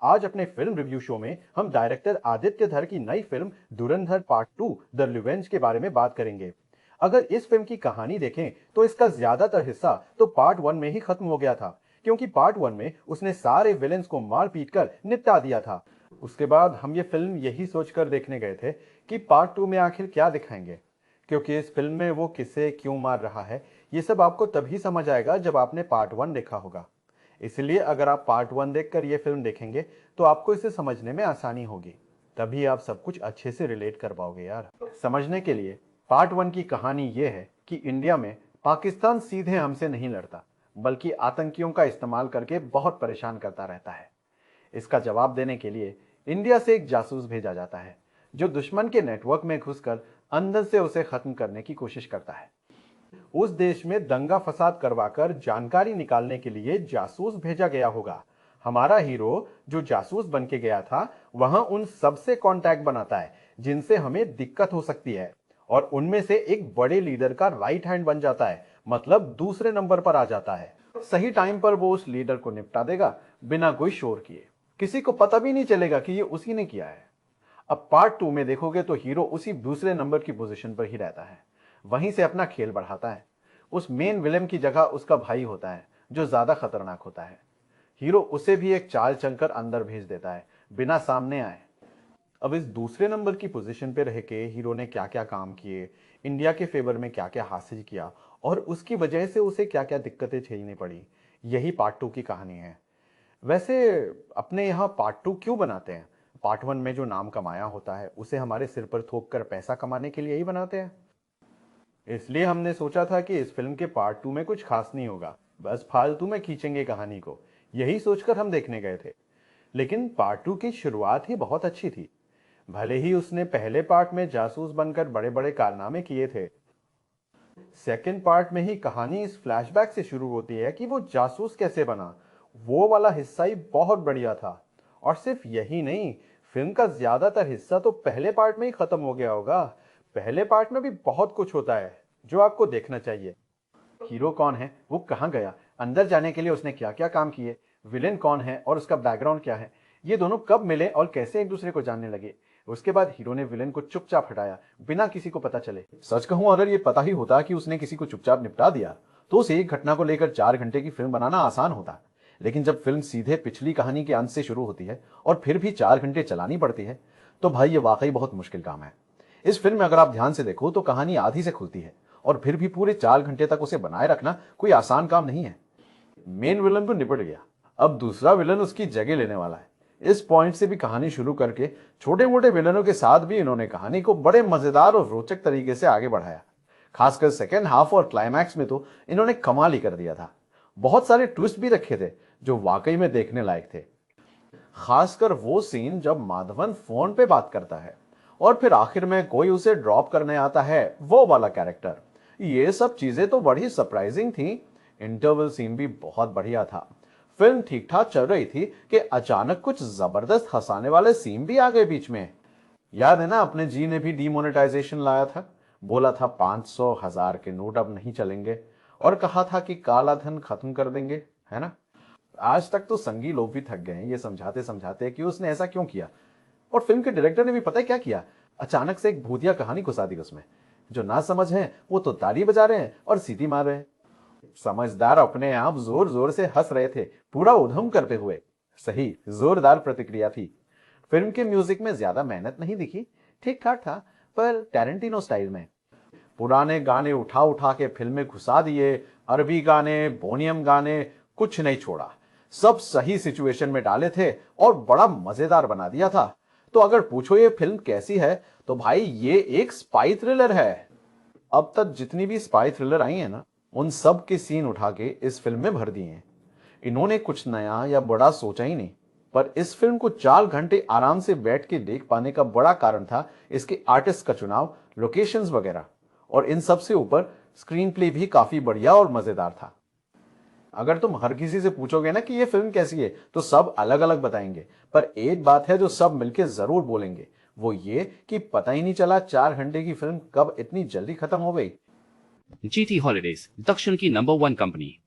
आज अपने film review show में हम डायरेक्टर आदित्य धर की नई film Dhurandhar part 2 the revenge के बारे में बात करेंगे। अगर इस फिल्म की कहानी देखें तो इसका ज्यादातर हिस्सा तो पार्ट 1 में ही खत्म हो गया था, क्योंकि पार्ट 1 में उसने सारे विलेंस को मार पीट कर निपटा दिया था। उसके बाद हम ये फिल्म यही सोचकर देखने गए थे कि पार्ट 2 में आखिर क्या दिखाएंगे, क्योंकि इस फिल्म में वो किसे क्यों मार रहा है ये सब आपको तभी समझ आएगा जब आपने पार्ट 1 देखा होगा। इसलिए अगर आप पार्ट 1 देखकर ये फिल्म देखेंगे तो आपको इसे समझने में आसानी होगी, तभी आप सब कुछ अच्छे से रिलेट कर पाओगे यार। समझने के लिए पार्ट 1 की कहानी ये है कि इंडिया में पाकिस्तान सीधे हमसे नहीं लड़ता, बल्कि आतंकियों का इस्तेमाल करके बहुत परेशान करता रहता है। इसका जवाब देने के लिए इंडिया से एक जासूस भेजा जाता है, जो दुश्मन के नेटवर्क में घुसकर अंदर से उसे खत्म करने की कोशिश करता है। उस देश में दंगा फसाद करवाकर जानकारी निकालने के लिए जासूस भेजा गया होगा। हमारा हीरो जो जासूस बन के गया था, वहां उन सबसे कांटेक्ट बनाता है जिनसे हमें दिक्कत हो सकती है, और उनमें से एक बड़े लीडर का राइट हैंड बन जाता है, मतलब दूसरे नंबर पर आ जाता है। सही टाइम पर वो उस लीडर को निपटा देगा, बिना कोई शोर किए। किसी को पता भी नहीं चलेगा कि ये उसी ने किया है। अब पार्ट 2 में देखोगे तो हीरो उसी दूसरे नंबर की पोजीशन पर ही रहता है, वहीं से अपना खेल बढ़ाता है। उस मेन विलेन की जगह उसका भाई होता है, जो ज्यादा खतरनाक होता है। हीरो उसे भी एक चाल चलकर अंदर भेज देता है, बिना सामने आए। अब इस दूसरे नंबर की पोजीशन पे रह के हीरो ने क्या क्या काम किए, इंडिया के फेवर में क्या क्या हासिल किया, और उसकी वजह से उसे क्या क्या दिक्कतें झेलनी पड़ी, यही पार्ट 2 की कहानी है। वैसे अपने यहाँ पार्ट 2 क्यों बनाते हैं? पार्ट 1 में जो नाम कमाया होता है उसे हमारे सिर पर थोप कर पैसा कमाने के लिए ही बनाते हैं। इसलिए हमने सोचा था कि इस फिल्म के पार्ट 2 में कुछ खास नहीं होगा, बस फालतू में खींचेंगे कहानी को, यही सोचकर हम देखने गए थे। लेकिन पार्ट 2 की शुरुआत ही बहुत अच्छी थी। भले ही उसने पहले पार्ट में जासूस बनकर बड़े बड़े कारनामे किए थे, सेकंड पार्ट में ही कहानी इस फ्लैशबैक से शुरू होती है कि वो जासूस कैसे बना। वो वाला हिस्सा ही बहुत बढ़िया था। और सिर्फ यही नहीं, फिल्म का ज्यादातर हिस्सा तो पहले पार्ट में ही खत्म हो गया होगा। पहले पार्ट में भी बहुत कुछ होता है जो आपको देखना चाहिए। हीरो कौन है, वो कहाँ गया, अंदर जाने के लिए उसने क्या क्या काम किए, विलेन कौन है और उसका बैकग्राउंड क्या है, ये दोनों कब मिले और कैसे एक दूसरे को जानने लगे। उसके बाद हीरो ने विलेन को चुपचाप हटाया, बिना किसी को पता चले। सच कहूं, अगर ये पता ही होता कि उसने किसी को चुपचाप निपटा दिया तो उस एक घटना को लेकर 4 घंटे की फिल्म बनाना आसान होता। लेकिन जब फिल्म सीधे पिछली कहानी के अंत से शुरू होती है और फिर भी 4 घंटे चलानी पड़ती है, तो भाई ये वाकई बहुत मुश्किल काम है। इस फिल्म में अगर आप ध्यान से देखो तो कहानी आधी से खुलती है, और फिर भी पूरे 4 घंटे तक उसे बनाए रखना कोई आसान काम नहीं है। मेन विलन तो निपट गया, अब दूसरा विलन उसकी जगह लेने वाला है। इस पॉइंट से भी कहानी शुरू करके छोटे मोटे विलनों के साथ भी इन्होंने कहानी को बड़े मजेदार और रोचक तरीके से आगे बढ़ाया। खासकर सेकेंड हाफ और क्लाइमैक्स में तो इन्होंने कमाल ही कर दिया था। बहुत सारे ट्विस्ट भी रखे थे जो वाकई में देखने लायक थे। खासकर वो सीन जब माधवन फोन पे बात करता है और फिर आखिर में कोई उसे ड्रॉप करने आता है, वो वाला कैरेक्टर। ये सब चीजें तो बड़ी सरप्राइजिंग थी। इंटरवल सीन भी बहुत बढ़िया था। फिल्म ठीक ठाक चल रही थी कि अचानक कुछ जबरदस्त हंसाने वाले सीन भी आ गए बीच में। याद है ना, अपने जी ने भी डीमोनेटाइजेशन लाया था, बोला था 500,000 के नोट अब नहीं चलेंगे, और कहा था कि काला धन खत्म कर देंगे, है ना। आज तक तो संगी लोग भी थक गए हैं ये समझाते समझाते कि उसने ऐसा क्यों किया। और फिल्म के डायरेक्टर ने भी पता है क्या किया, अचानक से एक भूतिया कहानी घुसा दी उसमें। जो ना समझ है वो तो ताली बजा रहे हैं और सीटी मार रहे हैं। समझदार अपने आप जोर जोर से हंस रहे थे, पूरा उधम करते हुए। सही जोरदार प्रतिक्रिया थी। फिल्म के म्यूजिक में ज्यादा मेहनत नहीं दिखी, ठीक ठाक था, पर टैरेंटिनो स्टाइल में। पुराने गाने उठा उठा के फिल्म में घुसा दिए, अरबी गाने, बोनियम गाने, कुछ नहीं छोड़ा। सब सही सिचुएशन में डाले थे और बड़ा मजेदार बना दिया था। तो अगर पूछो ये फिल्म कैसी है, तो भाई ये एक स्पाई थ्रिलर है। अब तक जितनी भी स्पाई थ्रिलर आई है ना, उन सब के सीन उठा के इस फिल्म में भर दिए हैं। इन्होंने कुछ नया या बड़ा सोचा ही नहीं, पर इस फिल्म को 4 घंटे आराम से बैठ के देख पाने का बड़ा कारण था इसके आर्टिस्ट का चुनाव, लोकेशंस वगैरह, और इन सब से ऊपर स्क्रीन प्ले भी काफी बढ़िया और मजेदार था। अगर तुम हर किसी से पूछोगे ना कि ये फिल्म कैसी है, तो सब अलग अलग बताएंगे, पर एक बात है जो सब मिलके जरूर बोलेंगे, वो ये कि पता ही नहीं चला 4 घंटे की फिल्म कब इतनी जल्दी खत्म हो गई। GT Holidays, दक्षिण की नंबर 1 कंपनी।